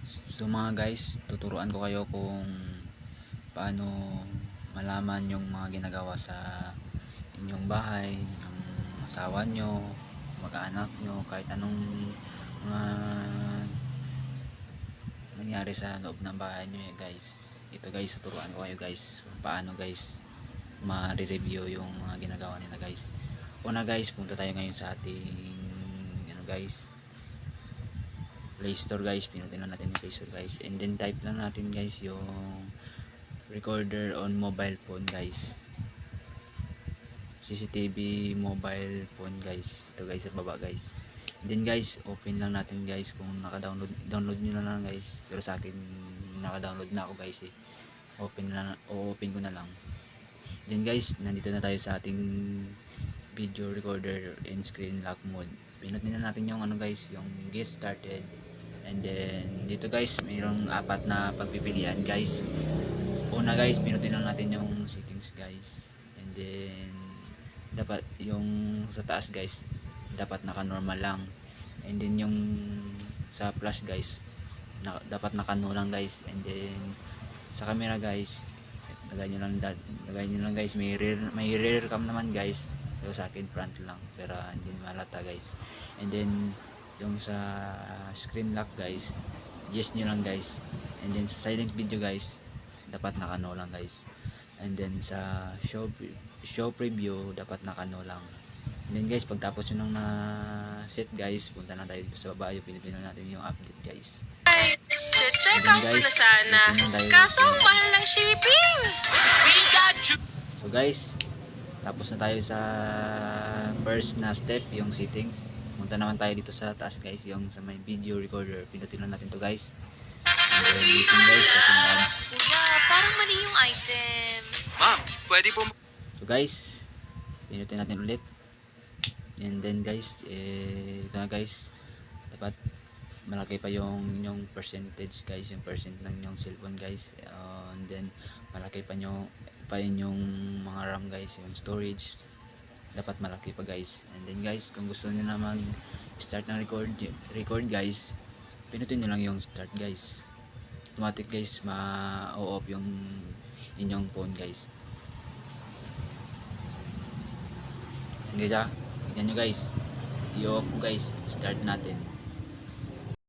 So mga guys, tuturuan ko kayo kung paano malaman yung mga ginagawa sa inyong bahay, yung asawa nyo, mag-anak nyo, kahit anong mga nangyari sa loob ng bahay nyo guys. Ito guys, tuturuan ko kayo guys kung paano guys ma-review yung mga ginagawa nila guys. Una guys, punta tayo ngayon sa ating guys, Play Store guys. Pinutin lang natin yung Play Store guys, and then type lang natin guys yung recorder on mobile phone guys, CCTV mobile phone guys. Ito guys sa baba guys. And then guys, open lang natin guys kung naka-download, download nyo na lang guys, pero sa akin naka-download na ako guys open ko na lang. Then guys, nandito na tayo sa ating video recorder and screen lock mode. Pinutin na natin yung guys, yung get started. And then dito guys, mayroong apat na pagpipilian guys. Una guys, pinutin lang natin yung settings guys. And then dapat yung sa taas guys, dapat naka normal lang. And then yung sa flash guys, dapat naka no lang guys. And then sa camera guys, lagay nyo lang guys, may rear cam naman guys. So sa akin front lang, pero hindi malata guys. And then yung sa screen lock guys, yes nyo lang guys. And then sa silent video guys, dapat naka no lang guys. And then sa show preview, dapat naka no lang. And then guys, pagtapos nyo nang na set guys, punta na tayo dito sa baba. Yung pinitin natin yung update guys. Check out ko na sana, kaso ang mahal ng shipping. So guys, tapos na tayo sa first na step, yung settings. Punta naman tayo dito sa taas guys, yung sa may video recorder. Pinutin lang natin to guys. And then dito guys, Kuya, parang mali yung item. Ma'am, pwede po. so guys, pinutin natin ulit. And then guys, ito na guys, dapat malaki pa yung inyong percentage guys, yung percent ng inyong cellphone guys. And then malaki pa yung mga RAM guys, yung storage dapat malaki pa guys. And then guys, kung gusto niyo na mag start ng record guys, pinutin niyo lang yung start guys. Automatic guys, ma-off yung inyong phone guys. And guys, tignan nyo guys, i-off ko guys, start natin.